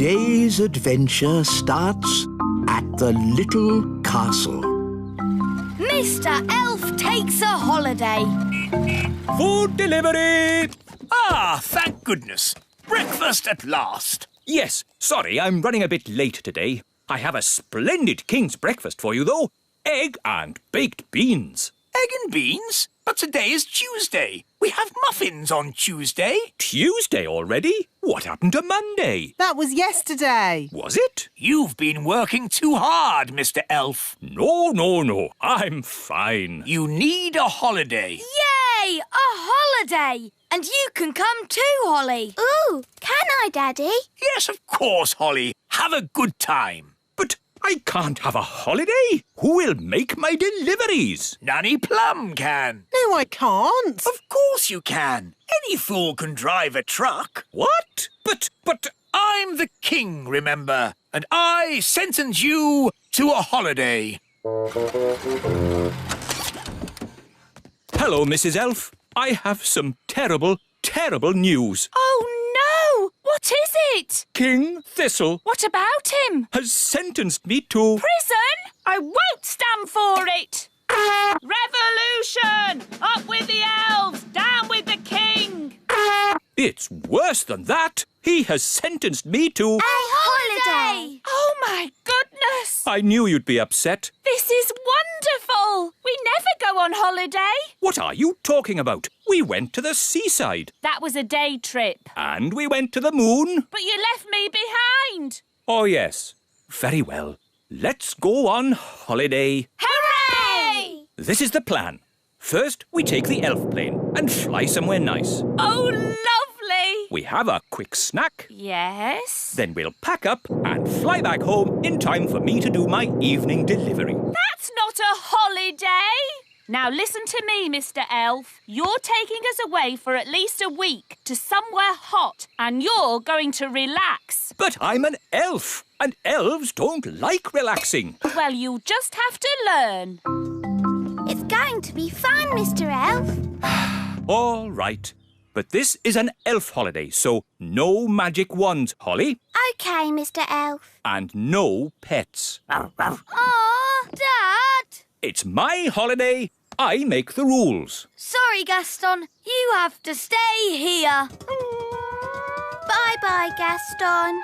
Today's adventure starts at the little castle. Mr. Elf takes a holiday. Food delivery! Ah, thank goodness. Breakfast at last. Yes, sorry, I'm running a bit late today. I have a splendid king's breakfast for you, though. Egg and baked beans. Egg and beans? But today is Tuesday. We have muffins on Tuesday. Tuesday already? What happened to Monday? That was yesterday. Was it? You've been working too hard, Mr. Elf. No. I'm fine. You need a holiday. Yay! A holiday! And you can come too, Holly. Ooh, can I, Daddy? Yes, of course, Holly. Have a good time. But I can't have a holiday. Who will make my deliveries? Nanny Plum can. No, I can't. Of course you can. Any fool can drive a truck. What? But... I'm the king, remember, and I sentence you to a holiday. Hello, Mrs. Elf. I have some terrible news. Oh, no! What is it? King Thistle What about him? has sentenced me to... Prison? I won't stand for it! Revolution! Up with the elves! Down with the king! It's worse than that. He has sentenced me to... A holiday! Oh, my goodness! I knew you'd be upset. This is wonderful! We never go on holiday. What are you talking about? We went to the seaside. That was a day trip. And we went to the moon. But you left me behind. Oh, yes. Very well. Let's go on holiday. Hooray! This is the plan. First, we take the elf plane and fly somewhere nice. Oh, lovely! We have a quick snack. Yes? Then we'll pack up and fly back home in time for me to do my evening delivery. That's not a holiday! Now listen to me, Mr. Elf. You're taking us away for at least a week to somewhere hot and you're going to relax. But I'm an elf, and elves don't like relaxing. Well, you'll just have to learn. It's going to be fun, Mr. Elf. All right. But this is an elf holiday, so no magic wands, Holly, OK, Mr. Elf. and no pets. Aw, Dad! It's my holiday. I make the rules. Sorry, Gaston. You have to stay here. Bye-bye, Gaston.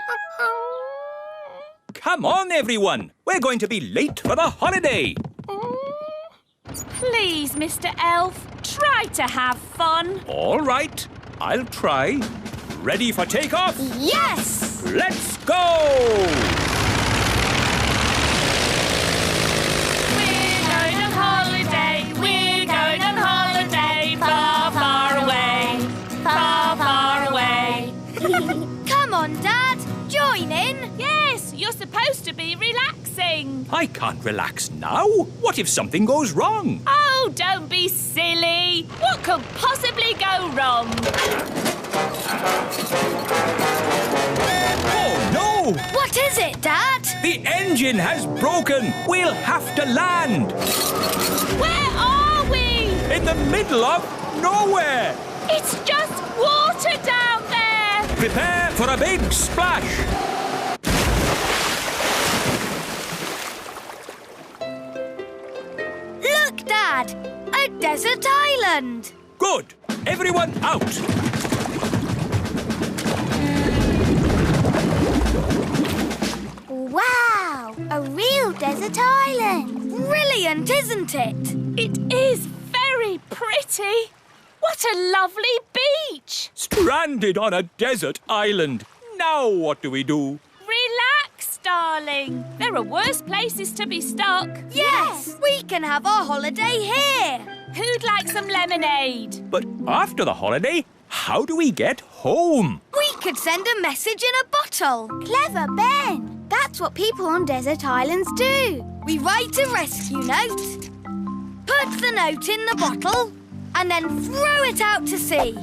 Come on, everyone. We're going to be late for the holiday. Please, Mr. Elf, try to have fun. All right, I'll try. Ready for takeoff? Yes! Let's go! We're going on holiday. We're going on holiday. Far, far away. Far, far away. Come on, Dad. Join in. Yes, you're supposed to be relaxing. I can't relax now. What if something goes wrong? Oh, don't be silly. What could possibly go wrong? Oh, no! What is it, Dad? The engine has broken. We'll have to land. Where are we? In the middle of nowhere. It's just water down there. Prepare for a big splash. Look, Dad. A desert island. Good. Everyone out. Wow, a real desert island. Brilliant, isn't it? It is very pretty. What a lovely beach. Stranded on a desert island. Now what do we do? Relax, darling. There are worse places to be stuck. Yes, we can have our holiday here. Who'd like some lemonade? But after the holiday, how do we get home? We could send a message in a bottle. Clever, Ben. That's what people on desert islands do. We write a rescue note, put the note in the bottle, and then throw it out to sea.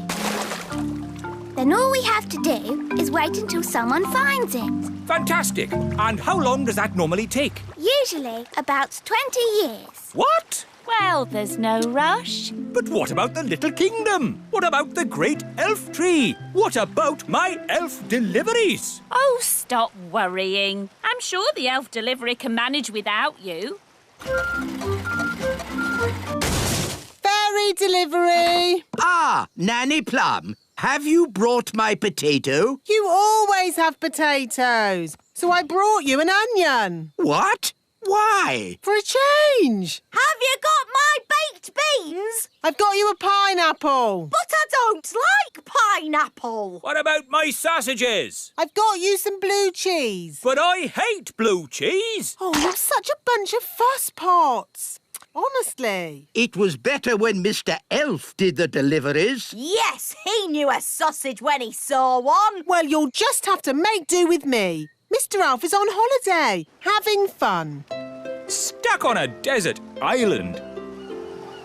Then all we have to do is wait until someone finds it. Fantastic. And how long does that normally take? Usually about 20 years. What? Well, there's no rush. But what about the little kingdom? What about the great elf tree? What about my elf deliveries? Oh, stop worrying. I'm sure the elf delivery can manage without you. Fairy delivery. Ah, Nanny Plum, have you brought my potato? You always have potatoes. So I brought you an onion. What? Why? For a change. Have you got my baked beans? I've got you a pineapple. But I don't like pineapple. What about my sausages? I've got you some blue cheese. But I hate blue cheese. Oh, you're such a bunch of fusspots. Honestly. It was better when Mr. Elf did the deliveries. Yes, he knew a sausage when he saw one. Well, you'll just have to make do with me. Mr. Elf is on holiday, having fun. Stuck on a desert island.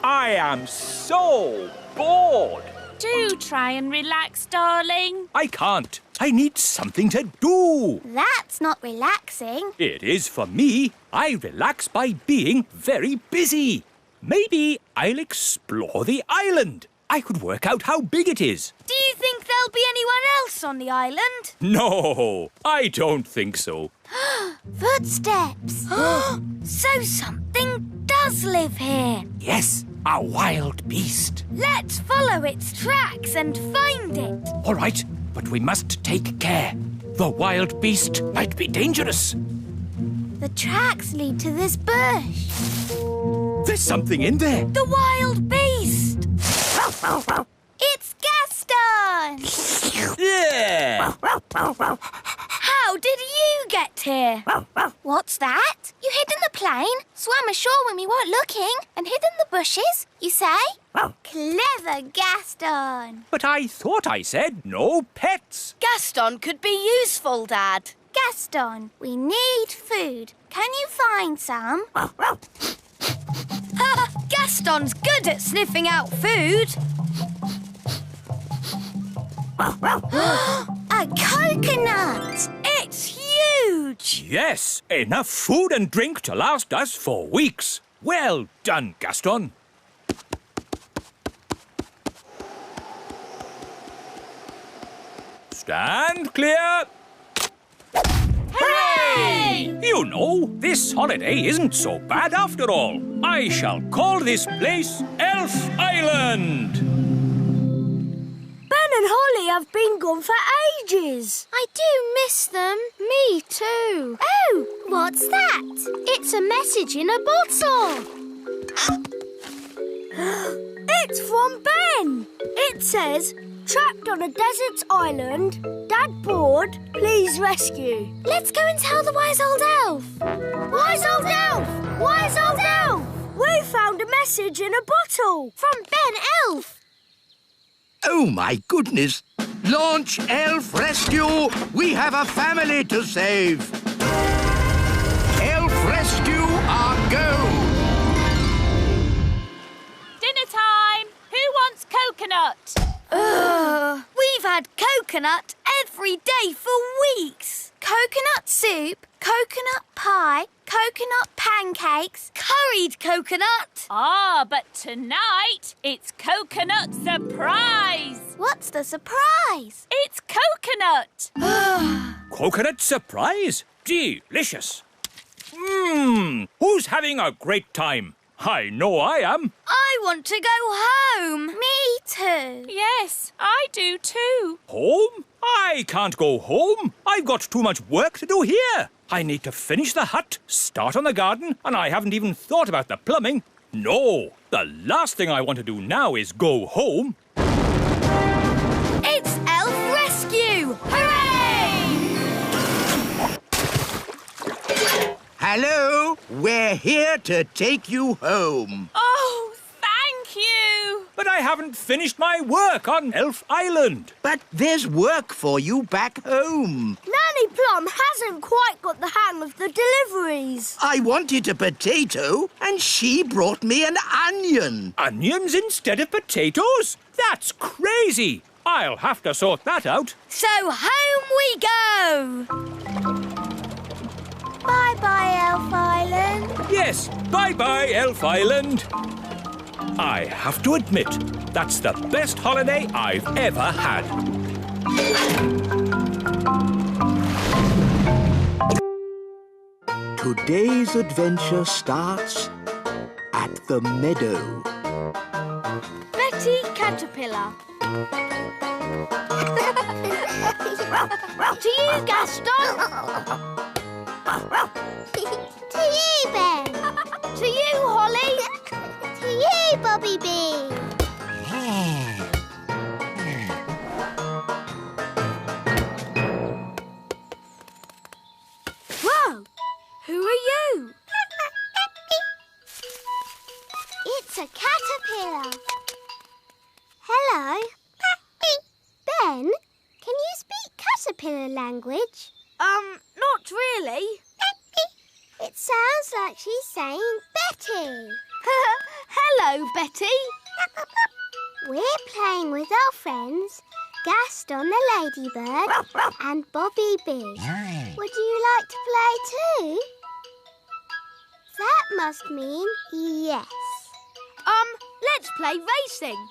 I am so bored. Do try and relax, darling. I can't. I need something to do. That's not relaxing. It is for me. I relax by being very busy. Maybe I'll explore the island. I could work out how big it is. Do you think there'll be anyone else on the island? No, I don't think so. Footsteps. So something does live here. Yes, a wild beast. Let's follow its tracks and find it. All right, but we must take care. The wild beast might be dangerous. The tracks lead to this bush. There's something in there. The wild beast. It's Gaston! Yeah. How did you get here? What's that? You hid in the plane, swam ashore when we weren't looking, and hid in the bushes, you say? Clever Gaston! But I thought I said no pets. Gaston could be useful, Dad. Gaston, we need food. Can you find some? Gaston's good at sniffing out food. A coconut! It's huge. Yes, enough food and drink to last us for weeks. Well done, Gaston. Stand clear. Hooray! You know, this holiday isn't so bad after all. I shall call this place Elf Island. Ben and Holly have been gone for ages. I do miss them. Me too. Oh, what's that? It's a message in a bottle. It's from Ben. It says, trapped on a desert island, Dad bored, please rescue. Let's go and tell the wise old elf. Wise old elf! Wise old elf! We found a message in a bottle. From Ben Elf. Oh, my goodness. Launch Elf Rescue. We have a family to save. Elf Rescue, our go. Dinner time. Who wants coconut? We've had coconut every day for weeks. Coconut soup, coconut pie, coconut pancakes, curried coconut. Ah, but tonight it's coconut surprise. What's the surprise? It's coconut. Coconut surprise? Delicious. Who's having a great time? I know I am. I want to go home. Me too. Yes, I do too. Home? I can't go home. I've got too much work to do here. I need to finish the hut, start on the garden, and I haven't even thought about the plumbing. No, the last thing I want to do now is go home. It's Elf Rescue! Hooray! Hello, we're here to take you home. Oh, thank you. But I haven't finished my work on Elf Island. But there's work for you back home. Nanny Plum hasn't quite got the hang of the deliveries. I wanted a potato, and she brought me an onion. Onions instead of potatoes? That's crazy. I'll have to sort that out. So home we go. Bye-bye, Elf Island. Yes, Yes, bye-bye, Elf Island. I have to admit, that's the best holiday I've ever had. Today's adventure starts at the meadow. Betty Caterpillar. To you, Gaston. To you, Ben. To you, Holly. To you, Bobby Bee. Whoa! Who are you? It's a caterpillar. Hello. Ben, can you speak caterpillar language? Not really. It sounds like she's saying Betty. Hello, Betty. We're playing with our friends, Gaston the ladybird and Bobby Bee. Would you like to play too? That must mean yes. Let's play racing.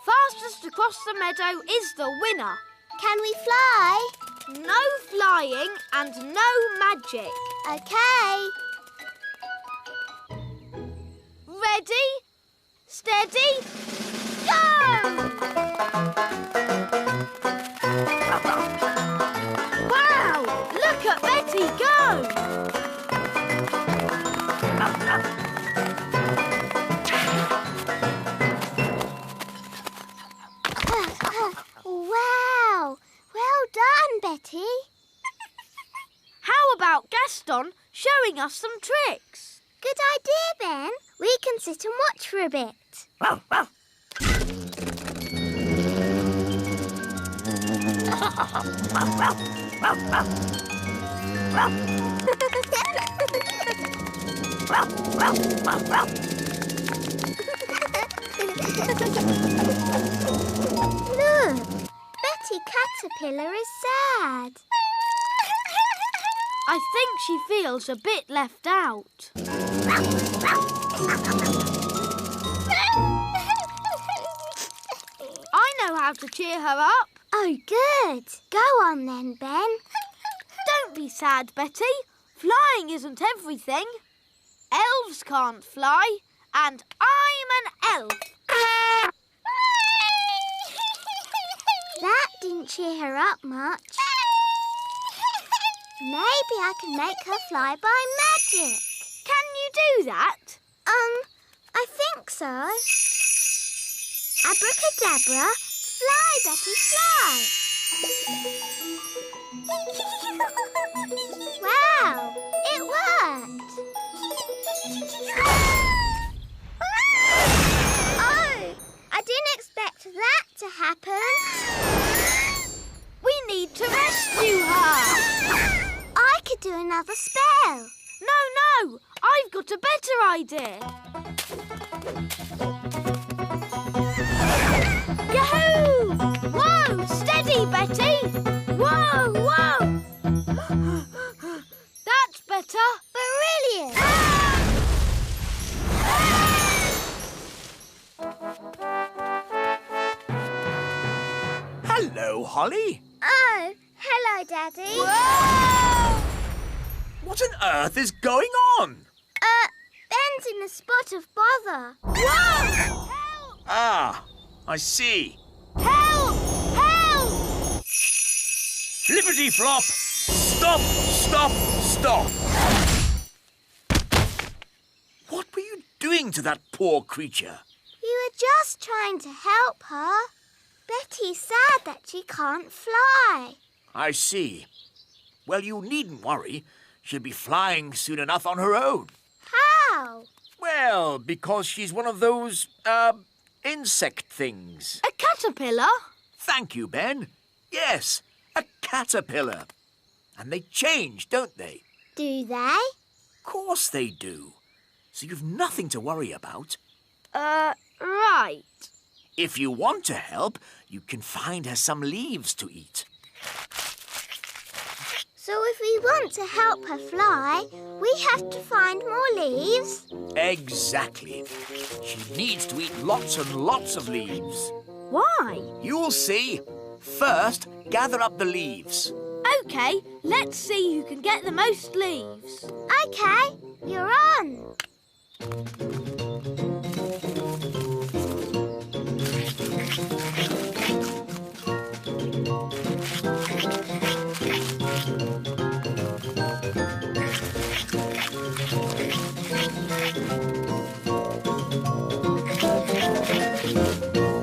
Fastest across the meadow is the winner. Can we fly? No flying and no magic. Okay. Ready, steady, go! Wow! Look at Betty go! Wow! Well done, Betty. How about Gaston showing us some tricks? Good idea, Ben. We can sit and watch for a bit. Look, Betty Caterpillar is sad. I think she feels a bit left out. I know how to cheer her up. Oh, good. Go on then, Ben. Don't be sad, Betty. Flying isn't everything. Elves can't fly, and I'm an elf. That didn't cheer her up much. Maybe I can make her fly by magic. Can you do that? I think so. Abracadabra, fly, Betty, fly. Wow, it worked. Oh, I didn't expect that to happen. We need to rescue her. I could do another spell. No, I've got a better idea. Yahoo! Whoa, steady, Betty. Whoa. That's better. Brilliant. Hello, Holly. Oh, hello, Daddy. Whoa! What on earth is going on? Ben's in a spot of bother. Whoa! Ah, I see. Help! Help! Flippity-flop! Stop! What were you doing to that poor creature? We were just trying to help her. Betty's sad that she can't fly. I see. Well, you needn't worry. She'll be flying soon enough on her own. How? Well, because she's one of those, insect things. A caterpillar? Thank you, Ben. Yes, a caterpillar. And they change, don't they? Do they? Of course they do. So you've nothing to worry about. Right. If you want to help, you can find her some leaves to eat. So if we want to help her fly, we have to find more leaves. Exactly. She needs to eat lots and lots of leaves. Why? You'll see. First, gather up the leaves. OK, let's see who can get the most leaves. OK, you're on.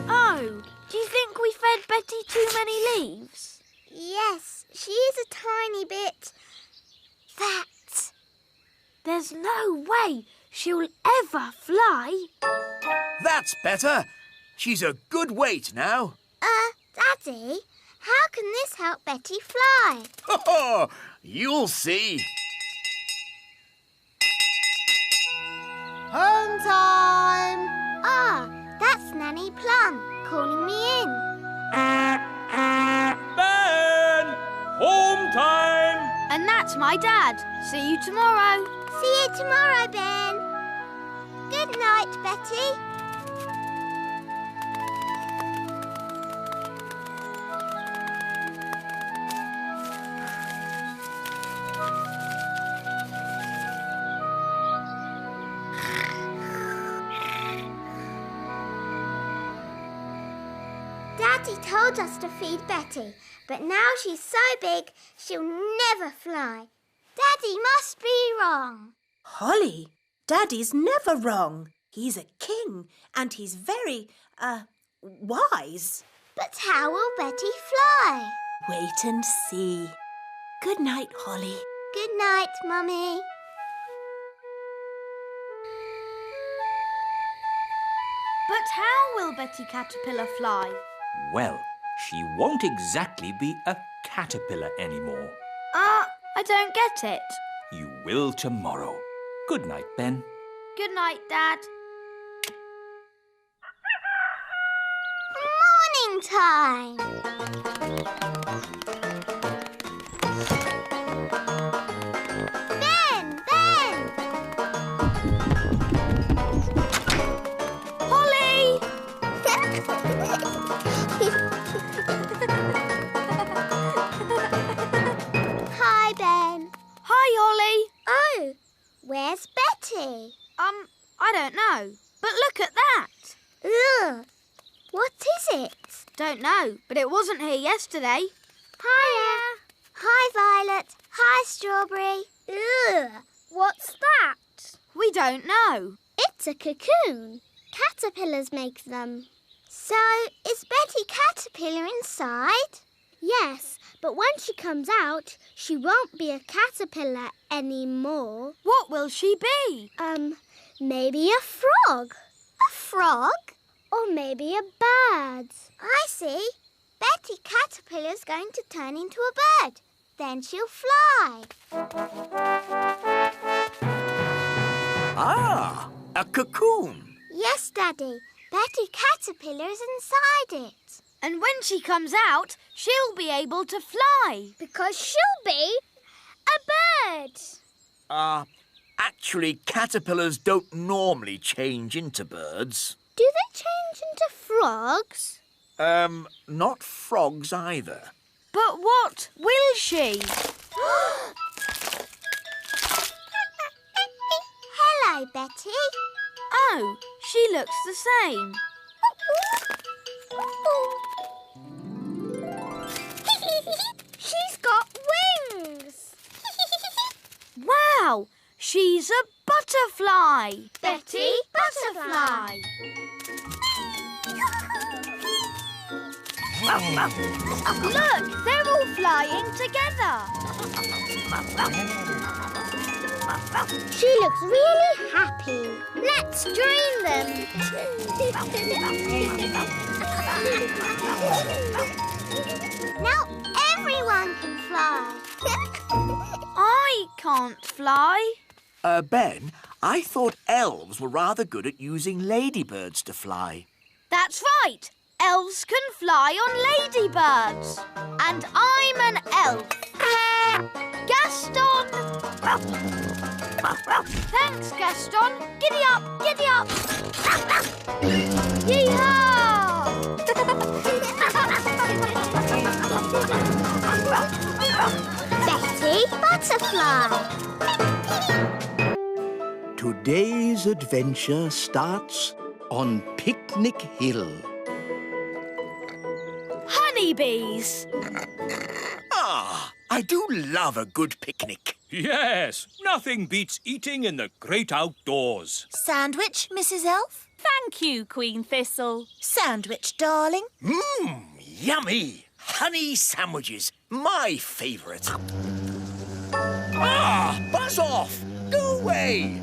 Oh, do you think we fed Betty too many leaves? Yes, she is a tiny bit fat. There's no way she'll ever fly. That's better. She's a good weight now. Daddy, how can this help Betty fly? Oh, you'll see. Home time! Ah, that's Nanny Plum calling me in. Ben! Home time! And that's my dad. See you tomorrow. See you tomorrow, Ben. Good night, Betty. Daddy told us to feed Betty, but now she's so big she'll never fly. Daddy must be wrong. Holly, Daddy's never wrong. He's a king and he's very, wise. But how will Betty fly? Wait and see. Good night, Holly. Good night, Mummy. But how will Betty Caterpillar fly? Well, she won't exactly be a caterpillar anymore. I don't get it. You will tomorrow. Good night, Ben. Good night, Dad. Morning time. Ben! Holly! Hi, Ben. Hi, Holly. Oh, where's Betty? I don't know. But look at that. Ugh. What is it? Don't know, but it wasn't here yesterday. Hiya. Hi, Violet. Hi, Strawberry. Ugh. What's that? We don't know. It's a cocoon. Caterpillars make them. So, is Betty Caterpillar inside? Yes, but when she comes out, she won't be a caterpillar anymore. What will she be? Maybe a frog. A frog? Or maybe a bird. I see. Betty Caterpillar's going to turn into a bird. Then she'll fly. Ah, a cocoon. Yes, Daddy. Betty Caterpillar is inside it. And when she comes out, she'll be able to fly. Because she'll be a bird. Actually, caterpillars don't normally change into birds. Do they change into frogs? Not frogs either. But what will she? Hello, Betty. Oh, she looks the same. She's got wings. Wow, she's a butterfly. Betty Butterfly. Look, they're all flying together. She looks really happy. Let's join them. Now everyone can fly. I can't fly. Ben, I thought elves were rather good at using ladybirds to fly. That's right. Elves can fly on ladybirds. And I'm an elf. Gaston! Thanks, Gaston. Giddy up, giddy up. Yee-haw! Betty Butterfly. Today's adventure starts on Picnic Hill. Honeybees. Ah, I do love a good picnic. Yes, nothing beats eating in the great outdoors. Sandwich, Mrs. Elf? Thank you, Queen Thistle. Sandwich, darling. Yummy! Honey sandwiches, my favourite. Ah, buzz off! Go away!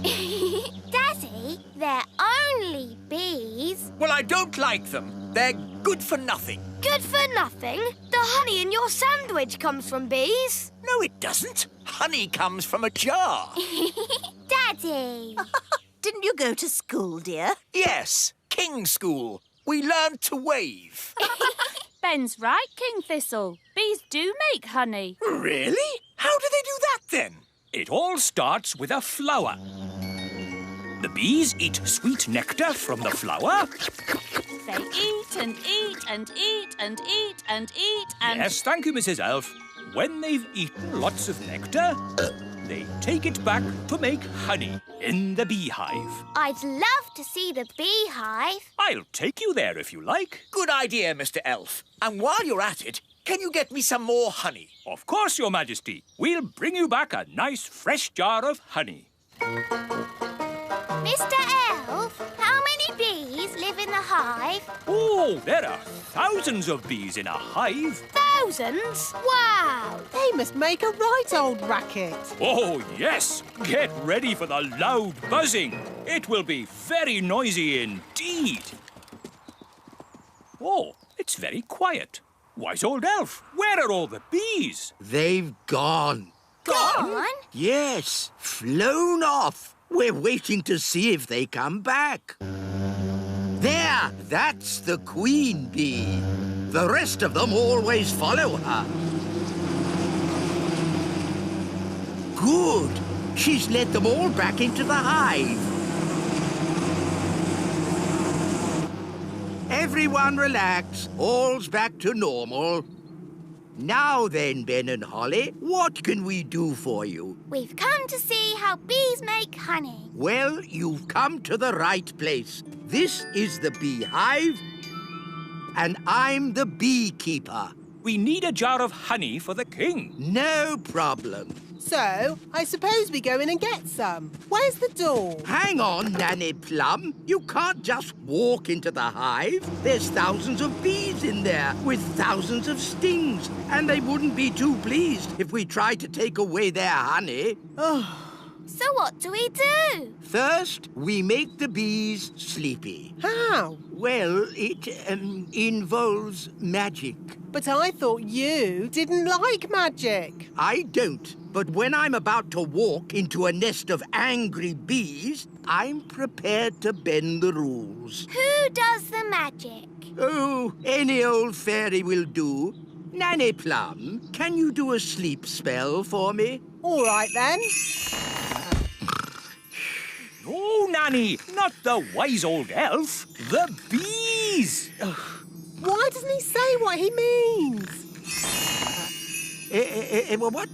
Daddy, they're only bees. Well, I don't like them. They're good for nothing. Good for nothing. The honey in your sandwich comes from bees. No, it doesn't. Honey comes from a jar. Daddy. Didn't you go to school, dear? Yes, King School. We learned to wave. Ben's right, King Thistle. Bees do make honey. Really? How do they do that then? It all starts with a flower. The bees eat sweet nectar from the flower. They eat and eat and eat and eat and eat and... Yes, thank you, Mrs. Elf. When they've eaten lots of nectar, they take it back to make honey in the beehive. I'd love to see the beehive. I'll take you there if you like. Good idea, Mr. Elf. And while you're at it, can you get me some more honey? Of course, Your Majesty. We'll bring you back a nice fresh jar of honey. Mr. Elf, how many bees live in the hive? Oh, there are thousands of bees in a hive. Thousands? Wow! They must make a right old racket. Oh, yes. Get ready for the loud buzzing. It will be very noisy indeed. Oh, it's very quiet. Wise old elf, where are all the bees? They've gone. Gone? Yes, flown off. We're waiting to see if they come back. There, that's the queen bee. The rest of them always follow her. Good. She's led them all back into the hive. Everyone relax. All's back to normal. Now then, Ben and Holly, what can we do for you? We've come to see how bees make honey. Well, you've come to the right place. This is the beehive, and I'm the beekeeper. We need a jar of honey for the king. No problem. So, I suppose we go in and get some. Where's the door? Hang on, Nanny Plum. You can't just walk into the hive. There's thousands of bees in there with thousands of stings, and they wouldn't be too pleased if we tried to take away their honey. So what do we do? First, we make the bees sleepy. How? Well, it involves magic. But I thought you didn't like magic. I don't. But when I'm about to walk into a nest of angry bees, I'm prepared to bend the rules. Who does the magic? Oh, any old fairy will do. Nanny Plum, can you do a sleep spell for me? All right, then. No, Nanny, not the wise old elf. The bees. Why doesn't he say what he means?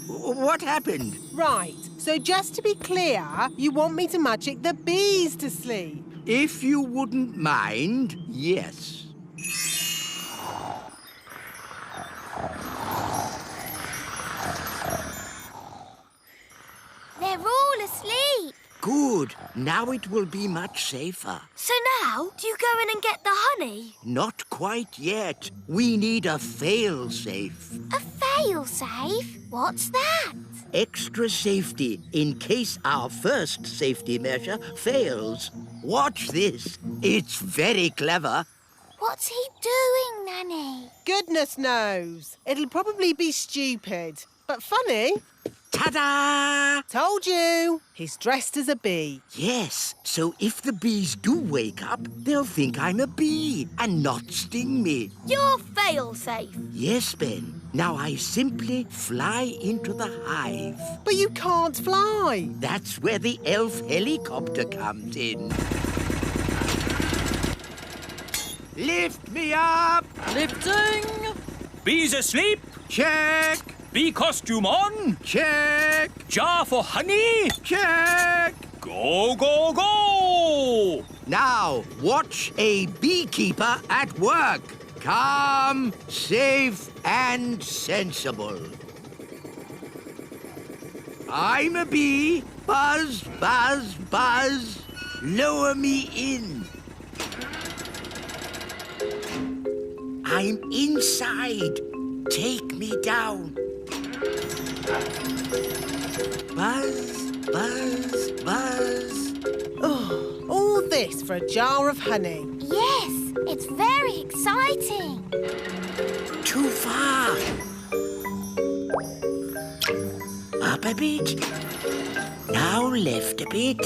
What happened? Right, so just to be clear, you want me to magic the bees to sleep? If you wouldn't mind, yes. They're all asleep. Good. Now it will be much safer. So now, do you go in and get the honey? Not quite yet. We need a fail-safe. A fail-safe? What's that? Extra safety in case our first safety measure fails. Watch this. It's very clever. What's he doing, Nanny? Goodness knows. It'll probably be stupid, but funny. Ta-da! Told you. He's dressed as a bee. Yes, so if the bees do wake up, they'll think I'm a bee and not sting me. You're fail-safe. Yes, Ben. Now I simply fly into the hive. But you can't fly. That's where the elf helicopter comes in. Lift me up! Lifting. Bees asleep? Check! Bee costume on? Check! Jar for honey? Check! Go, go, go! Now, watch a beekeeper at work. Calm, safe, and sensible. I'm a bee. Buzz, buzz, buzz. Lower me in. I'm inside. Take me down. Buzz, buzz, buzz. Oh, all this for a jar of honey. Yes, it's very exciting. Too far. Up a bit. Now left a bit.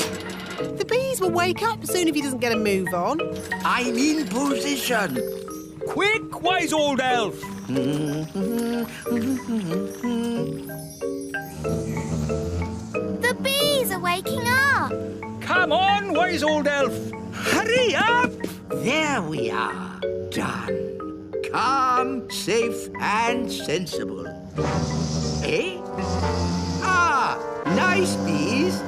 The bees will wake up soon if he doesn't get a move on. I'm in position. Quick, wise old elf! The bees are waking up. Come on, wise old elf! Hurry up! There we are. Done. Calm, safe, and sensible. Eh? Ah, nice bees.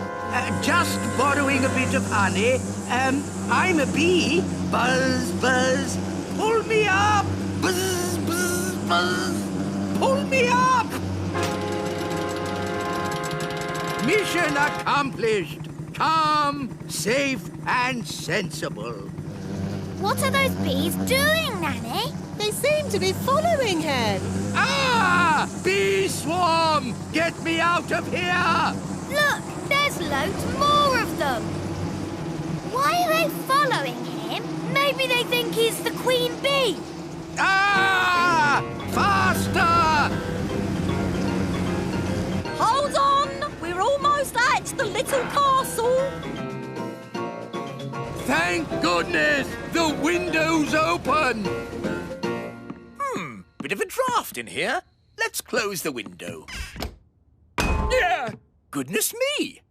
Just borrowing a bit of honey. I'm a bee. Buzz, buzz. Pull me up. Buzz, buzz, buzz. Pull me up. Mission accomplished. Calm, safe, and sensible. What are those bees doing, Nanny? They seem to be following him. Ah! Bee swarm! Get me out of here! Look, there's loads more of them. Why are they following him? Maybe they think he's the queen bee. Ah! Faster! Hold on, we're almost at the little castle. Thank goodness! The window's open! Bit of a draft in here. Let's close the window. Yeah! Goodness me!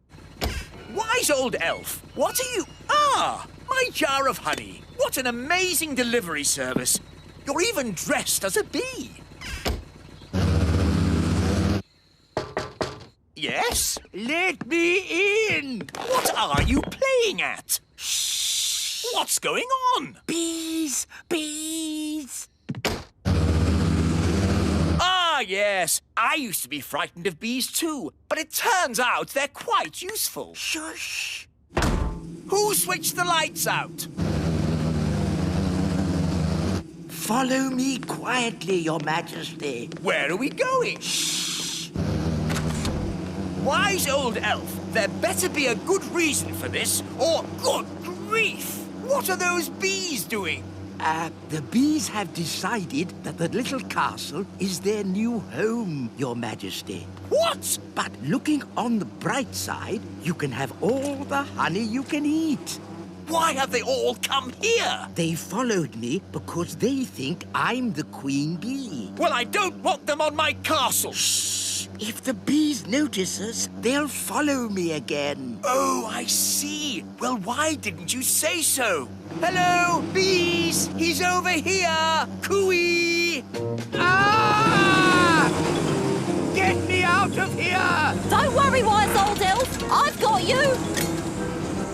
Wise old elf, what are you... Ah! My jar of honey. What an amazing delivery service. You're even dressed as a bee. Yes? Let me in! What are you playing at? Shh! What's going on? Bees! Bees! Ah, yes. I used to be frightened of bees too, but it turns out they're quite useful. Shush! Who switched the lights out? Follow me quietly, Your Majesty. Where are we going? Shh! Wise old elf, there better be a good reason for this, or good grief! What are those bees doing? The bees have decided that the little castle is their new home, Your Majesty. What? But looking on the bright side, you can have all the honey you can eat. Why have they all come here? They followed me because they think I'm the queen bee. Well, I don't want them on my castle. Shh! If the bees notice us, they'll follow me again. Oh, I see. Well, why didn't you say so? Hello, bees! He's over here! Cooey! Ah! Get me out of here! Don't worry, wise old elf. I've got you.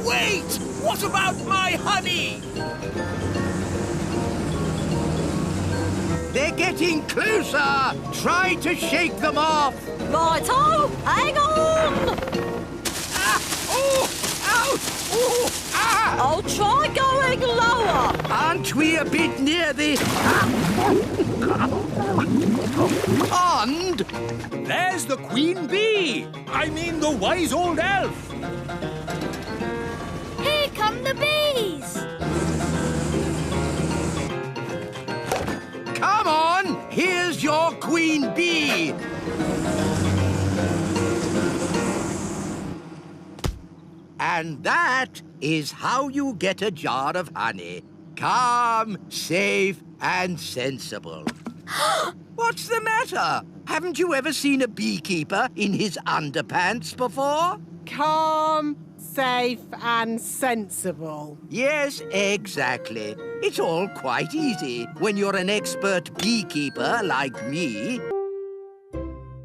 Wait! What about my honey? They're getting closer! Try to shake them off! Righto, hang on. Ah! Oh! Ouch! Oh! Ah! I'll try going lower. Aren't we a bit near the... pond? There's the queen bee! I mean the wise old elf! Here come the bees. Come on! Here's your queen bee! And that is how you get a jar of honey. Calm, safe, and sensible. What's the matter? Haven't you ever seen a beekeeper in his underpants before? Calm, safe and sensible. Yes, exactly. It's all quite easy when you're an expert beekeeper like me.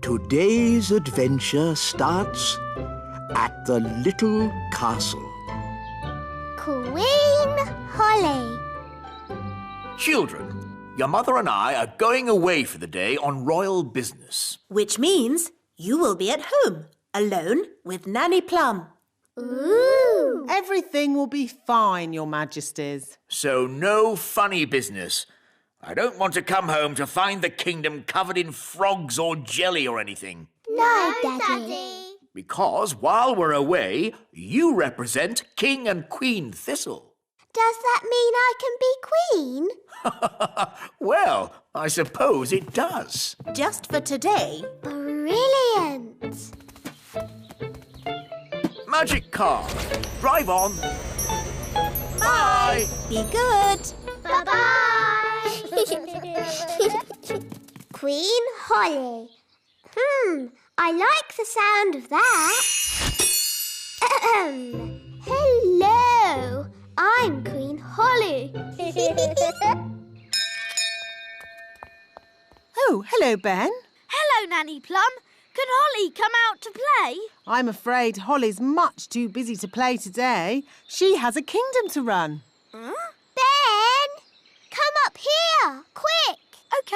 Today's adventure starts at the little castle. Queen Holly. Children, your mother and I are going away for the day on royal business. Which means you will be at home, alone with Nanny Plum. Ooh. Everything will be fine, Your Majesties. So no funny business. I don't want to come home to find the kingdom covered in frogs or jelly or anything. No, Daddy. Because while we're away, you represent King and Queen Thistle. Does that mean I can be queen? Well, I suppose it does. Just for today. Brilliant. Magic car. Drive on. Bye. Be good. Bye-bye. Queen Holly. I like the sound of that. Hello, I'm Queen Holly. Oh, hello, Ben. Hello, Nanny Plum. Can Holly come out to play? I'm afraid Holly's much too busy to play today. She has a kingdom to run. Ben, come up here, quick. OK.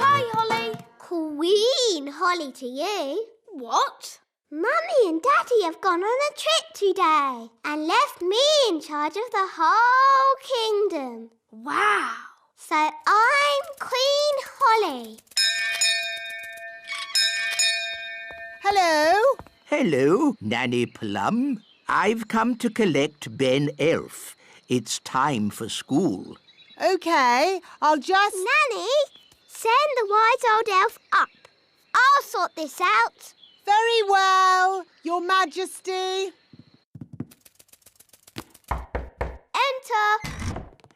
Hi, Holly. Queen Holly to you. What? Mummy and Daddy have gone on a trip today and left me in charge of the whole kingdom. Wow. So I'm Queen Holly. Hello. Hello, Nanny Plum. I've come to collect Ben Elf. It's time for school. OK, I'll just... Nanny, send the wise old elf up. I'll sort this out. Very well, Your Majesty. Enter.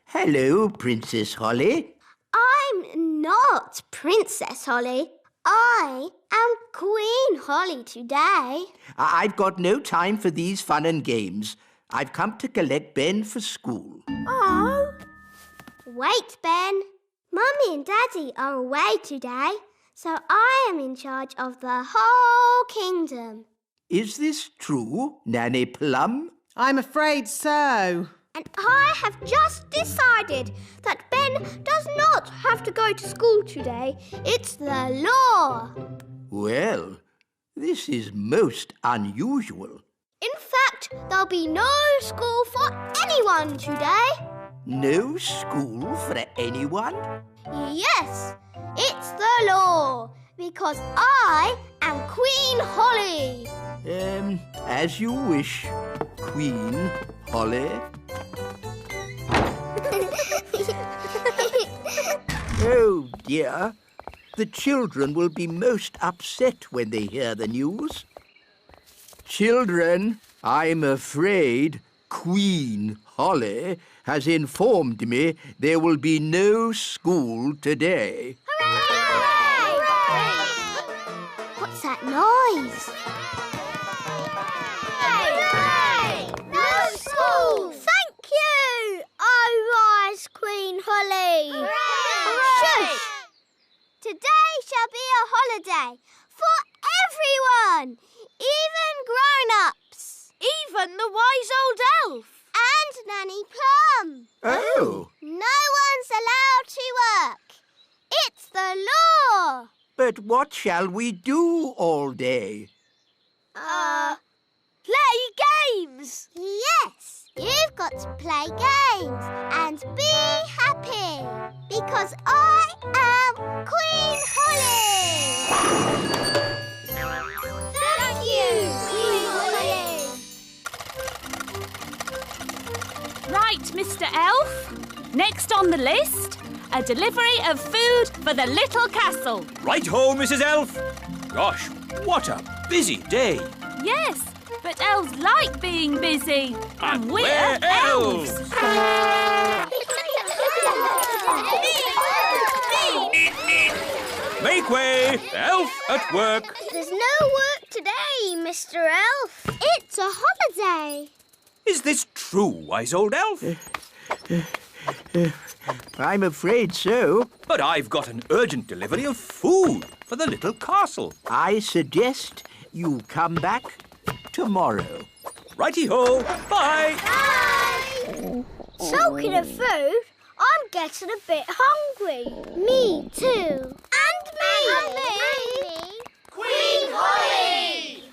Hello, Princess Holly. I'm not Princess Holly. I am Queen Holly today. I've got no time for these fun and games. I've come to collect Ben for school. Oh. Wait, Ben. Mummy and Daddy are away today, so I am in charge of the whole kingdom. Is this true, Nanny Plum? I'm afraid so. And I have just decided that Ben does not have to go to school today. It's the law. Well, this is most unusual. In fact, there'll be no school for anyone today. No school for anyone? Yes, it's the law, because I am Queen Holly. As you wish, Queen Holly. Oh, dear. The children will be most upset when they hear the news. Children, I'm afraid Queen Holly has informed me there will be no school today. Hooray! Hooray! What's that noise? Hooray! No school! Thank you, wise Queen Holly. Hooray! Shush! Today shall be a holiday for everyone, even grown-ups. Even the wise old elf. And Nanny Plum. Oh, No one's allowed to work. It's the law. but what shall we do all day? Play games. Yes, you've got to play games and be happy because I am Queen Holly. Thank you, Queen Holly. Right, Mr. Elf. Next on the list, A delivery of food for the little castle. Right-ho, Mrs. Elf. Gosh, what a busy day. Yes, but elves like being busy. And we're elves. Make way! Elf at work. There's no work today, Mr. Elf. It's a holiday. Is this true, wise old elf? I'm afraid so. But I've got an urgent delivery of food for the little castle. I suggest you come back tomorrow. Righty-ho. Bye. Bye. Talking of food, I'm getting a bit hungry. Me too. And me. And me. Queen Holly!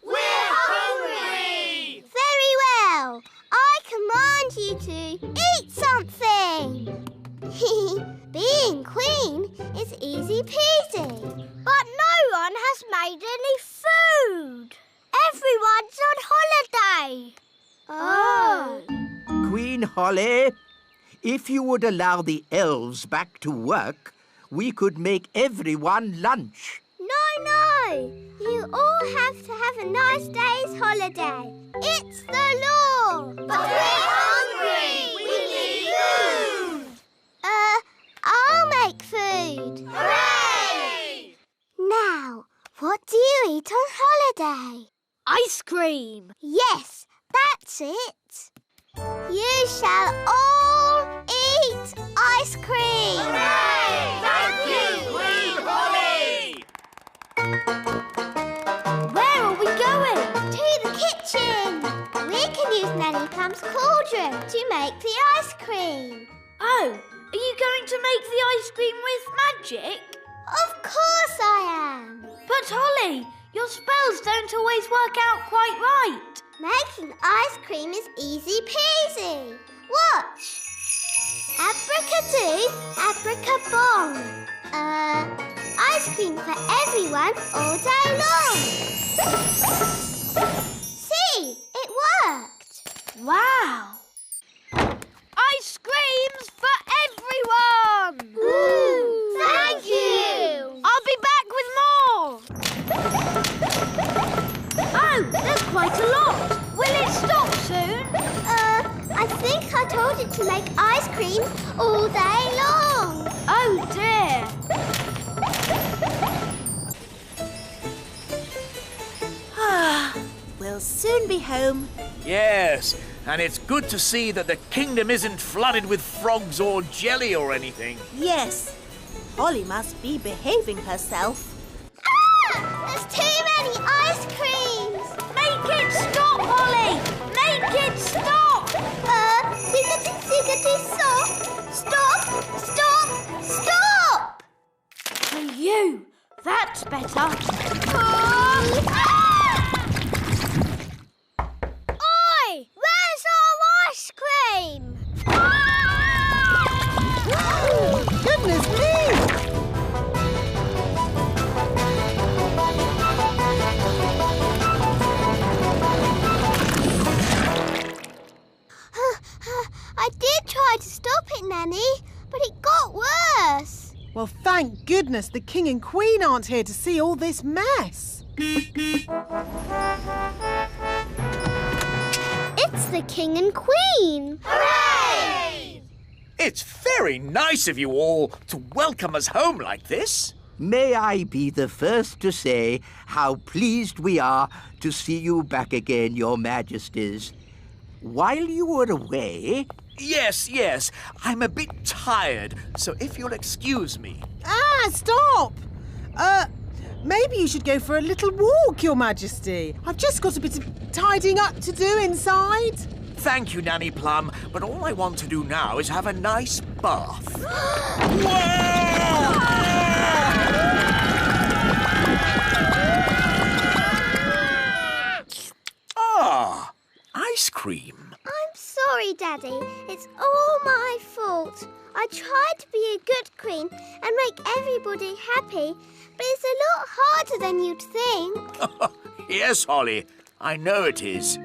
We're hungry! Very well. I command you to eat something. Being queen is easy peasy. But no one has made any food. Everyone's on holiday. Oh. Queen Holly, if you would allow the elves back to work, we could make everyone lunch. No. You all have to have a nice day's holiday. It's the law. But we're hungry. We need food. I'll make food. Hooray! Now, what do you eat on holiday? Ice cream. Yes, that's it. You shall all eat ice cream. Hooray! Thank you, Queen Holly! Where are we going? To the kitchen. We can use Nanny Plum's cauldron to make the ice cream. Oh, are you going to make the ice cream with magic? Of course I am. But Holly, your spells don't always work out quite right. Making ice cream is easy peasy. Watch. Abracadoo, abracabong. Ice cream for everyone all day long. See, it worked. Wow. Ice creams for everyone! Ooh, thank you. I'll be back with more. Oh, there's quite a lot. Will it stop soon? I think I told it to make ice cream all day long. Oh dear. We'll soon be home. Yes, and it's good to see that the kingdom isn't flooded with frogs or jelly or anything. Yes, Holly must be behaving herself. There's too many ice creams. Make it stop, Holly! Make it stop! Ziggity, stop! Stop! Stop! For you, that's better. Oi! Where's our ice cream? Goodness me! I did try to stop it, Nanny, but it got worse. Well, thank goodness the King and Queen aren't here to see all this mess. It's the King and Queen. Hooray! It's very nice of you all to welcome us home like this. May I be the first to say how pleased we are to see you back again, Your Majesties. While you were away... Yes. I'm a bit tired, so if you'll excuse me. Stop! Maybe you should go for a little walk, Your Majesty. I've just got a bit of tidying up to do inside. Thank you, Nanny Plum, but all I want to do now is have a nice bath. Ice cream. I'm sorry, Daddy. It's all my fault. I tried to be a good queen and make everybody happy, but it's a lot harder than you'd think. Yes, Holly, I know it is.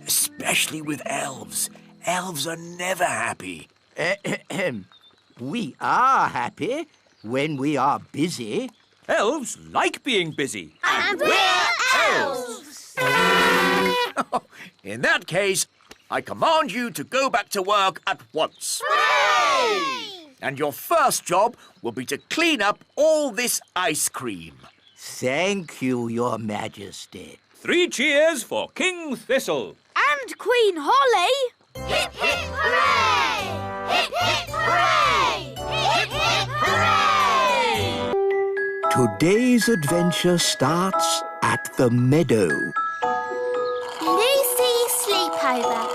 Especially with elves. Elves are never happy. We are happy when we are busy. Elves like being busy. And we're elves! In that case, I command you to go back to work at once. Hooray! And your first job will be to clean up all this ice cream. Thank you, Your Majesty. 3 cheers for King Thistle. And Queen Holly! Hip, hip, hooray! Hip, hip, hooray! Hip, hip, hooray! Today's adventure starts at the meadow. Lucy's sleepover.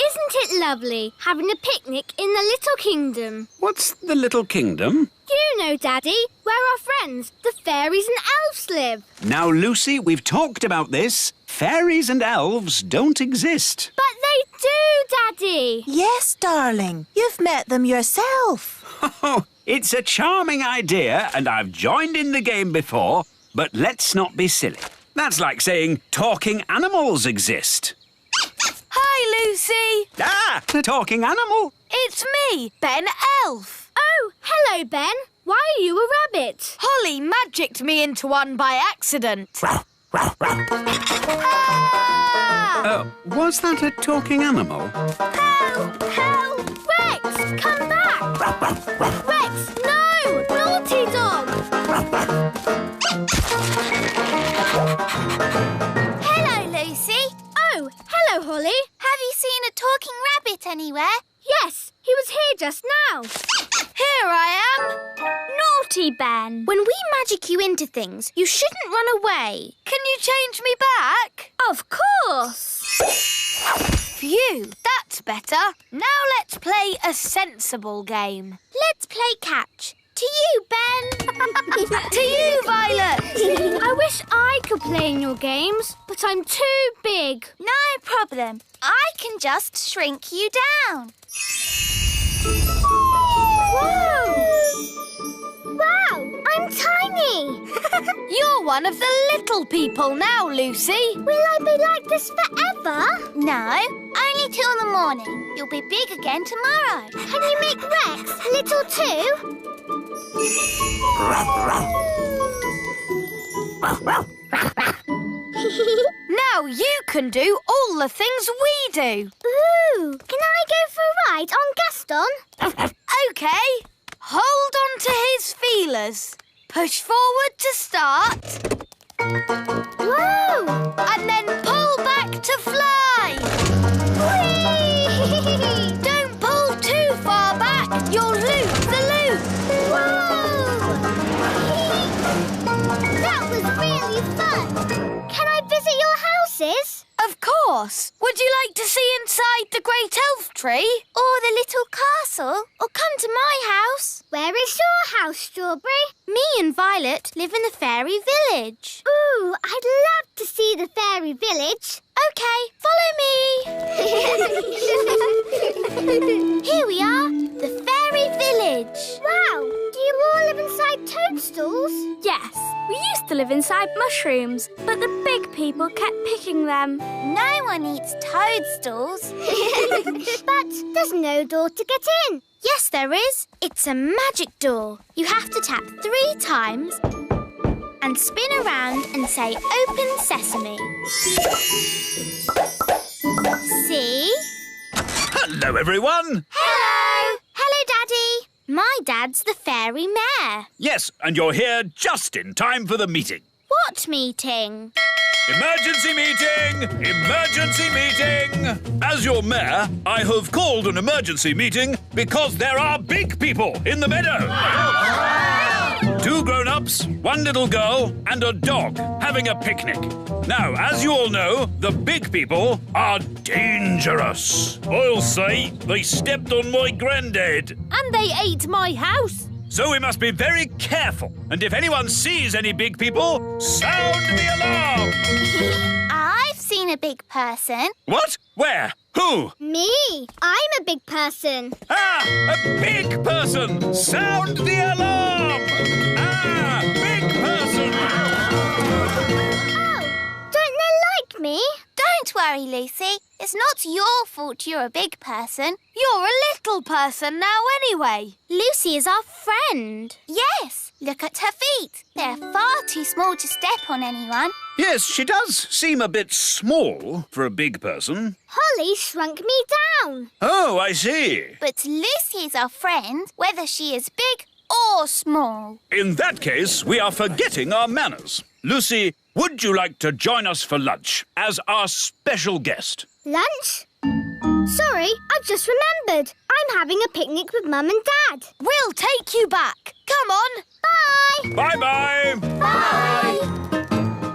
Isn't it lovely having a picnic in the little kingdom? What's the little kingdom? You know, Daddy, where our friends, the fairies and elves, live. Now, Lucy, we've talked about this. Fairies and elves don't exist. But they do, Daddy. Yes, darling. You've met them yourself. Oh, it's a charming idea, and I've joined in the game before, but let's not be silly. That's like saying talking animals exist. Hi, Lucy! Ah, a talking animal. It's me, Ben Elf. Oh, hello, Ben. Why are you a rabbit? Holly magicked me into one by accident. Ah! Was that a talking animal? Help! Help! Rex, come back! Rex, no! Naughty dog! Hello, Lucy. Oh, hello, Holly. Have you seen a talking rabbit anywhere? Yes, he was here just now. Here I am. Naughty Ben. When we magic you into things, you shouldn't run away. Can you change me back? Of course. Phew, that's better. Now let's play a sensible game. Let's play catch. To you, Ben. To you, Violet. I wish I could play in your games, but I'm too big. No problem. I can just shrink you down. Whoa! Wow, I'm tiny. You're one of the little people now, Lucy. Will I be like this forever? No, only till the morning. You'll be big again tomorrow. Can you make Rex little too? Now you can do all the things we do. Ooh, can I go for a ride on Gaston? OK. Hold on to his feelers. Push forward to start. Whoa! And then pull back to fly. Whee! Don't pull too far back. You'll lose the loop. Whoa! That was really fun. Can I visit your houses? Of course. Would you like to see inside the great elf tree? Or the little castle? Or come to my house? Where is your house, Strawberry? Me and Violet live in the fairy village. Ooh, I'd love to see the fairy village. OK, follow me. Here we are, the fairy village. Wow, do you all live inside toadstools? Yes, we used to live inside mushrooms, but the big people kept picking them. No one eats toadstools. But there's no door to get in. Yes, there is. It's a magic door. You have to tap 3 times and spin around and say, "Open Sesame." See? Hello, everyone. Hello! Hello, Daddy. My dad's the fairy mayor. Yes, and you're here just in time for the meeting. What meeting? Emergency meeting! Emergency meeting! As your mayor, I have called an emergency meeting because there are big people in the meadow. 2 grown-ups, 1 little girl, and a dog having a picnic. Now, as you all know, the big people are dangerous. I'll say they stepped on my granddad. And they ate my house. So we must be very careful. And if anyone sees any big people, sound the alarm. I've seen a big person. What? Where? Who? Me. I'm a big person. Ah, a big person! Sound the alarm! Ah, big person! Oh, don't they like me? Don't Don't worry, Lucy. It's not your fault you're a big person. You're a little person now anyway. Lucy is our friend. Yes, look at her feet. They're far too small to step on anyone. Yes, she does seem a bit small for a big person. Holly shrunk me down. Oh, I see. But Lucy is our friend, whether she is big or small. In that case, we are forgetting our manners. Lucy, would you like to join us for lunch as our special guest? Lunch? Sorry, I've just remembered. I'm having a picnic with Mum and Dad. We'll take you back. Come on. Bye. Bye-bye. Bye.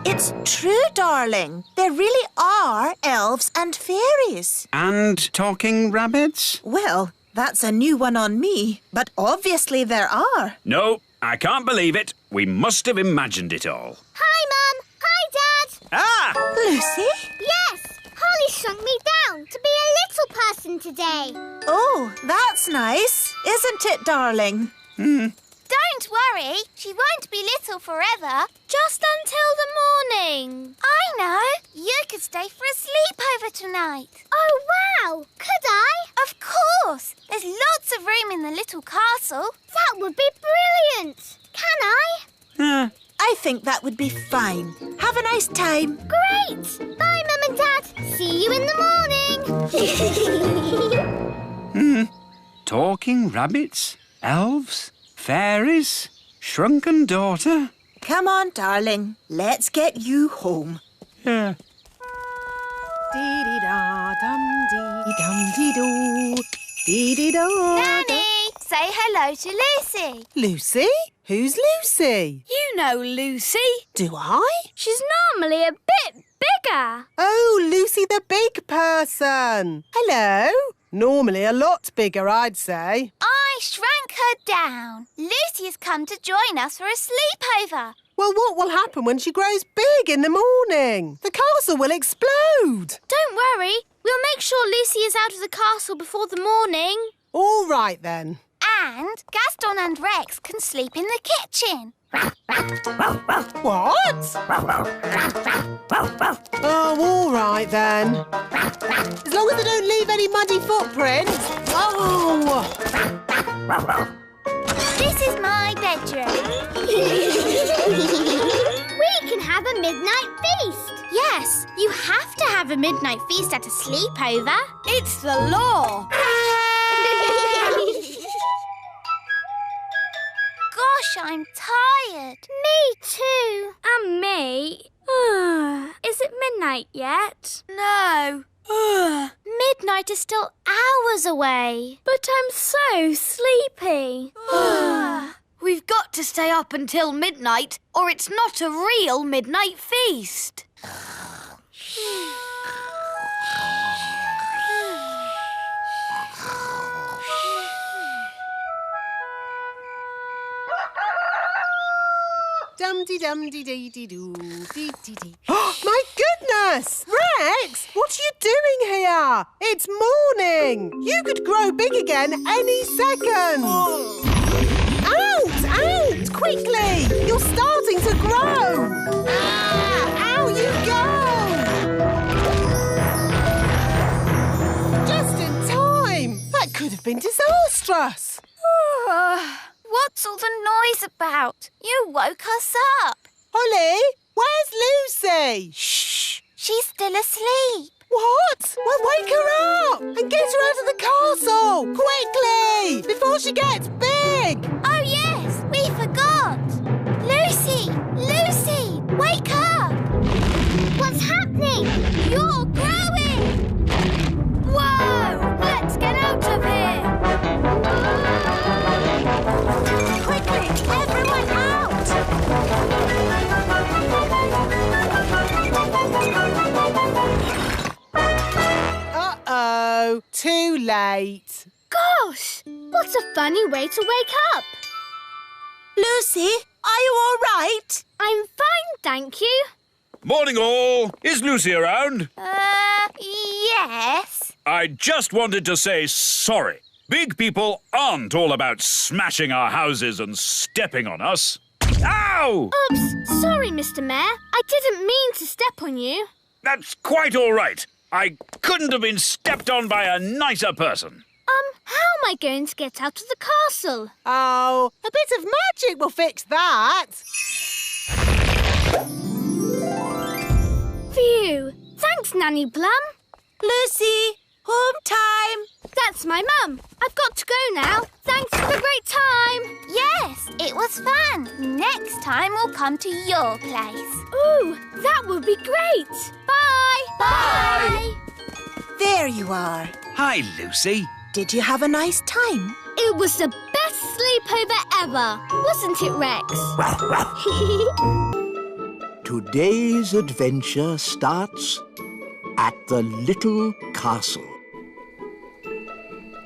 It's true, darling. There really are elves and fairies. And talking rabbits? Well, that's a new one on me, but obviously there are. No, I can't believe it. We must have imagined it all. Hi, Mum. Hi, Dad. Ah! Lucy? Yes, Holly shrunk me down to be a little person today. Oh, that's nice, isn't it, darling? Don't worry, she won't be little forever. Just until the morning. I know. You could stay for a sleepover tonight. Oh, wow. Could I? Of course. There's lots of room in the little castle. That would be brilliant. Can I? I think that would be fine. Have a nice time. Great. Bye, Mum and Dad. See you in the morning. Talking rabbits? Elves? Fairies? Shrunken daughter? Come on, darling. Let's get you home. Yeah. Dee-dee-da-dum-dee-dum-dee-doo. Dee-dee-da. Nanny, say hello to Lucy. Lucy? Who's Lucy? You know Lucy. Do I? She's normally a bit bigger. Oh, Lucy the big person. Hello. Normally a lot bigger, I'd say. I shrank her down. Lucy has come to join us for a sleepover. Well, what will happen when she grows big in the morning? The castle will explode. Don't worry. We'll make sure Lucy is out of the castle before the morning. All right, then. And Gaston and Rex can sleep in the kitchen. What? Oh, all right, then. As long as they don't leave any muddy footprints. Oh! This is my bedroom. We can have a midnight feast. Yes, you have to have a midnight feast at a sleepover. It's the law. Gosh, I'm tired. Me too. And me. Is it midnight yet? No. Midnight is still hours away. But I'm so sleepy. We've got to stay up until midnight, or it's not a real midnight feast. Dum-dee-dum-dee-dee-dee-doo, My goodness! Rex, what are you doing here? It's morning. You could grow big again any second. Out! Out! Quickly! You're starting to grow. Out you go! Just in time. That could have been disastrous. What's all the noise about? You woke us up. Holly, where's Lucy? Shh. She's still asleep. What? Well, wake her up and get her out of the castle! Quickly! Before she gets big! Oh, yes, we forgot. Lucy! Lucy! Wake up! What's happening? You're growing! Whoa! Let's get out of here! Quickly, everyone out! Uh-oh, too late. Gosh, what a funny way to wake up. Lucy, are you all right? I'm fine, thank you. Morning, all. Is Lucy around? Yes. I just wanted to say sorry. Big people aren't all about smashing our houses and stepping on us. Ow! Oops, sorry, Mr. Mayor. I didn't mean to step on you. That's quite all right. I couldn't have been stepped on by a nicer person. How am I going to get out of the castle? Oh, a bit of magic will fix that. Phew! Thanks, Nanny Plum. Lucy, home time. That's my mum. I've got to go now. Thanks for the great time. Yes, it was fun. Next time we'll come to your place. Ooh, that would be great. Bye. Bye. There you are. Hi, Lucy. Did you have a nice time? It was the best sleepover ever, wasn't it, Rex? Today's adventure starts at the little castle.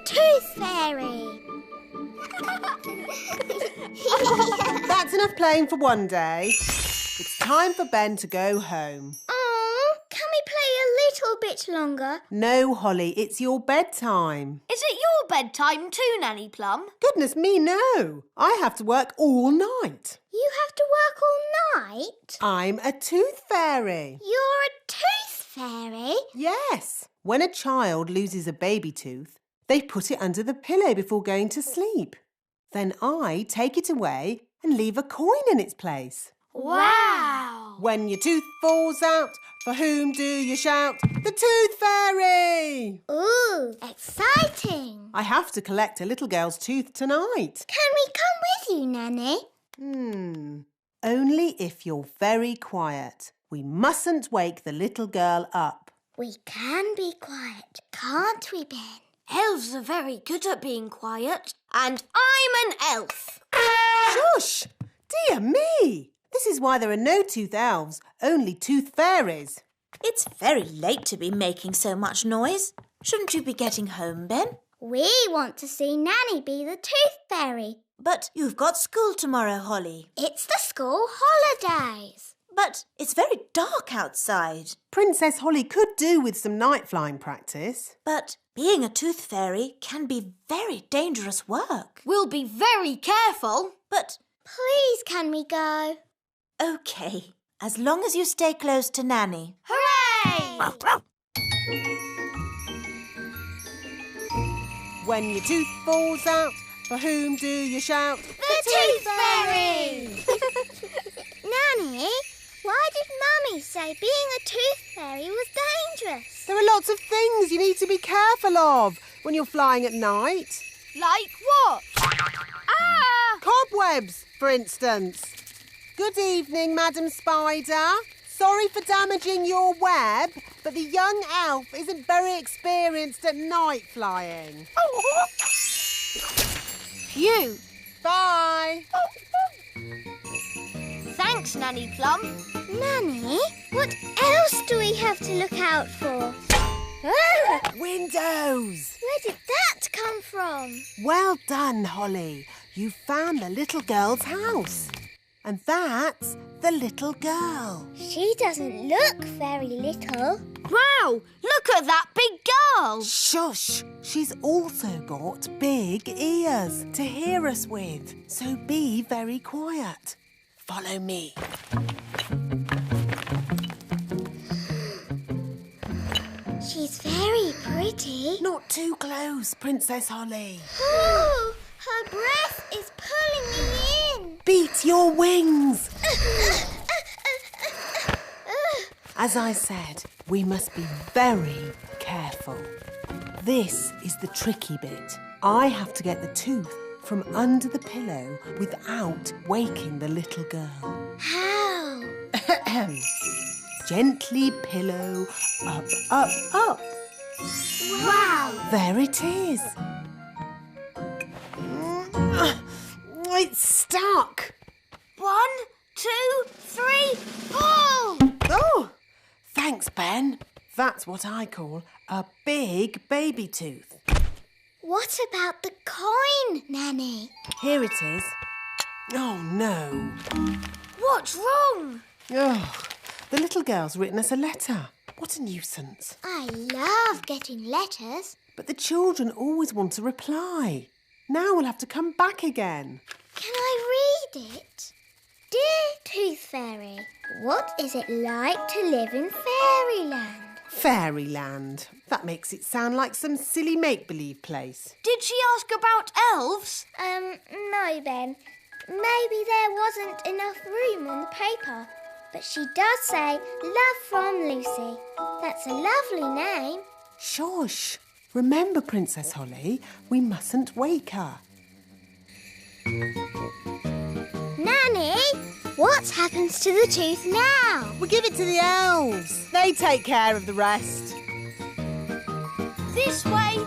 Tooth Fairy. That's enough playing for one day. It's time for Ben to go home. Oh, can we play a little bit longer? No, Holly, it's your bedtime. Is it your bedtime too, Nanny Plum? Goodness me, no. I have to work all night. You have to work all night? I'm a tooth fairy. You're a tooth fairy? Yes. When a child loses a baby tooth, they put it under the pillow before going to sleep. Then I take it away and leave a coin in its place. Wow! When your tooth falls out, for whom do you shout? The Tooth Fairy! Ooh, exciting. I have to collect a little girl's tooth tonight. Can we come with you, Nanny? Only if you're very quiet. We mustn't wake the little girl up. We can be quiet, can't we, Ben? Elves are very good at being quiet. And I'm an elf. Shush! Dear me! This is why there are no tooth elves, only tooth fairies. It's very late to be making so much noise. Shouldn't you be getting home, Ben? We want to see Nanny be the Tooth Fairy. But you've got school tomorrow, Holly. It's the school holidays. But it's very dark outside. Princess Holly could do with some night flying practice. But being a tooth fairy can be very dangerous work. We'll be very careful. But Please, can we go? OK, as long as you stay close to Nanny. Hooray! When your tooth falls out, for whom do you shout? The Tooth Fairy! Nanny, why did Mummy say being a tooth fairy was dangerous? There are lots of things you need to be careful of when you're flying at night. Like what? Ah! Cobwebs, for instance. Good evening, Madam Spider. Sorry for damaging your web, but the young elf isn't very experienced at night flying. Phew! Bye. Thanks, Nanny Plum. Nanny, what else do we have to look out for? Ah, Windows. where did that come from? Well done, Holly. You found the little girl's house. And that's the little girl. She doesn't look very little. Wow! Look at that big girl! Shush! She's also got big ears to hear us with. So be very quiet. Follow me. She's very pretty. Not too close, Princess Holly. Oh, her breath is pulling me in. Beat your wings. As I said, we must be very careful. This is the tricky bit. I have to get the tooth from under the pillow without waking the little girl. How? Gently pillow, up, up, up. Wow! There it is. It's stuck. 1, 2, 3, pull! Oh, thanks, Ben. That's what I call a big baby tooth. What about the coin, Nanny? Here it is. Oh, no. What's wrong? Oh, the little girl's written us a letter. What a nuisance. I love getting letters. But the children always want a reply. Now we'll have to come back again. Can I read it? Dear Tooth Fairy, What is it like to live in fairyland? Fairyland. That makes it sound like some silly make-believe place. Did she ask about elves? No, Ben. Maybe there wasn't enough room on the paper. But she does say, love from Lucy. That's a lovely name. Shush. Remember, Princess Holly, we mustn't wake her. Nanny, what happens to the tooth now? We give it to the elves. They take care of the rest. This way.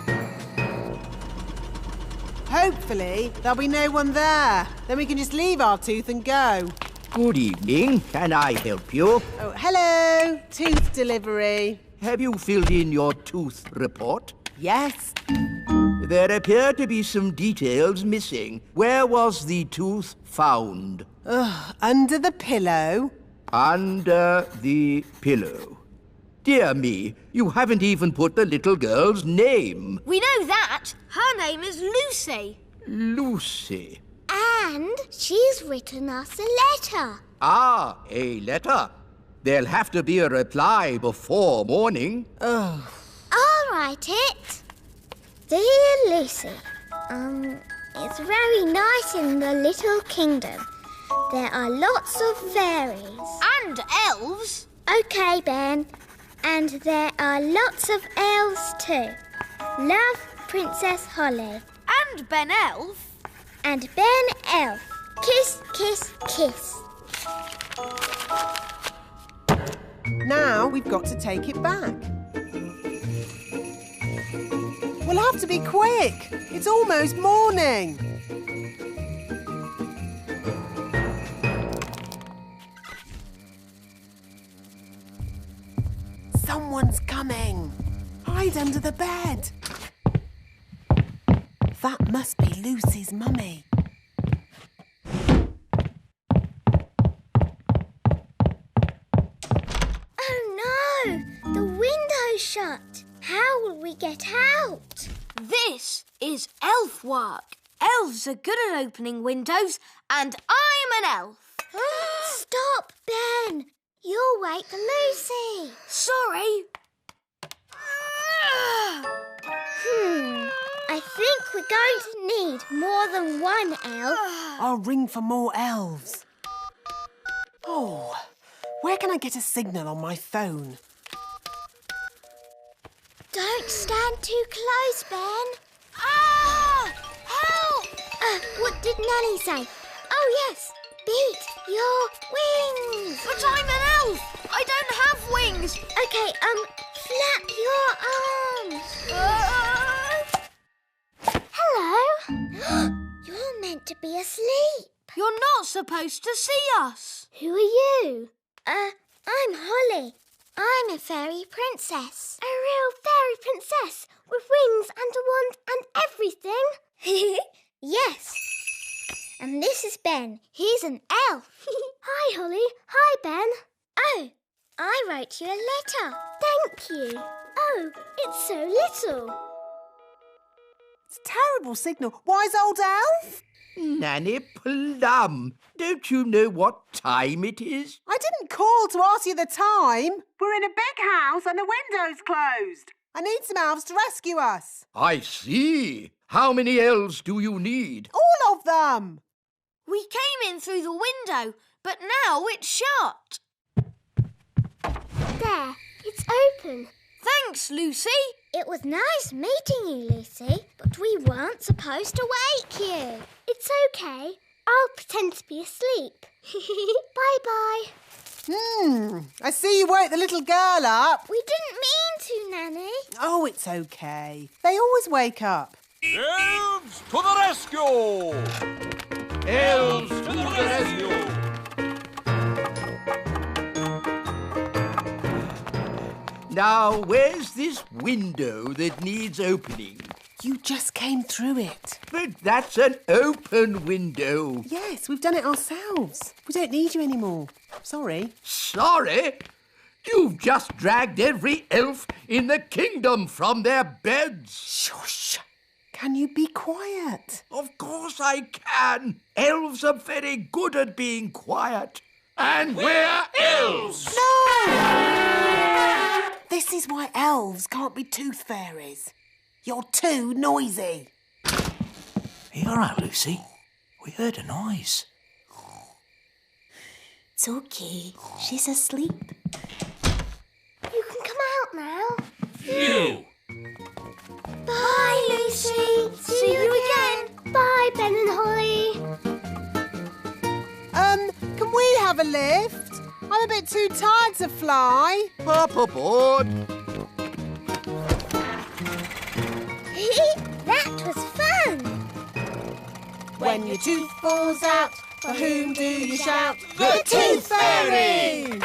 Hopefully, there'll be no one there. Then we can just leave our tooth and go. Good evening. Can I help you? Oh, hello. Tooth delivery. Have you filled in your tooth report? Yes. There appear to be some details missing. Where was the tooth found? Under the pillow. Under the pillow. Dear me, you haven't even put the little girl's name. We know that. Her name is Lucy. Lucy. And she's written us a letter. Ah, a letter. There'll have to be a reply before morning. I'll write it. Dear Lucy, it's very nice in the little kingdom. There are lots of fairies. And elves. OK, Ben. And there are lots of elves too. Love, Princess Holly. And Ben Elf. And Ben Elf. Kiss, kiss, kiss. Now we've got to take it back. We'll have to be quick. It's almost morning. Someone's coming. Hide under the bed. That must be Lucy's mummy. Oh no! The window's shut. How will we get out? This is elf work. Elves are good at opening windows, and I'm an elf. Stop, Ben. You'll wake Lucy. Sorry. I think we're going to need more than one elf. I'll ring for more elves. Oh, where can I get a signal on my phone? Don't stand too close, Ben. Ah! Help! What did Nanny say? Oh, yes. Beat your wings. But I'm an elf. I don't have wings. OK, flap your arms. Hello. You're meant to be asleep. You're not supposed to see us. Who are you? I'm Holly. I'm a fairy princess. A real fairy princess with wings and a wand and everything. Yes. And this is Ben. He's an elf. Hi, Holly. Hi, Ben. Oh, I wrote you a letter. Thank you. Oh, it's so little. It's a terrible signal. Wise old elf? Nanny Plum, don't you know what time it is? I didn't call to ask you the time. We're in a big house and the window's closed. I need some elves to rescue us. I see. How many elves do you need? All of them. We came in through the window, but now it's shut. There, it's open. Thanks, Lucy. It was nice meeting you, Lucy, but we weren't supposed to wake you. It's OK. I'll pretend to be asleep. Bye-bye. I see you woke the little girl up. We didn't mean to, Nanny. Oh, it's OK. They always wake up. Elves to the rescue! Elves to the rescue! Now, where's this window that needs opening? You just came through it. But that's an open window. Yes, we've done it ourselves. We don't need you anymore. Sorry. Sorry? You've just dragged every elf in the kingdom from their beds. Shush. Can you be quiet? Of course I can. Elves are very good at being quiet. And we're elves! elves! No! This is why elves can't be tooth fairies. You're too noisy. Are you all right, Lucy? We heard a noise. It's okay. She's asleep. You can come out now. Phew! Bye, Lucy. See you again. Bye, Ben and Holly. Can we have a lift? I'm a bit too tired to fly. Hop aboard. That was fun. When your tooth falls out, for whom do you shout? The Tooth Fairy!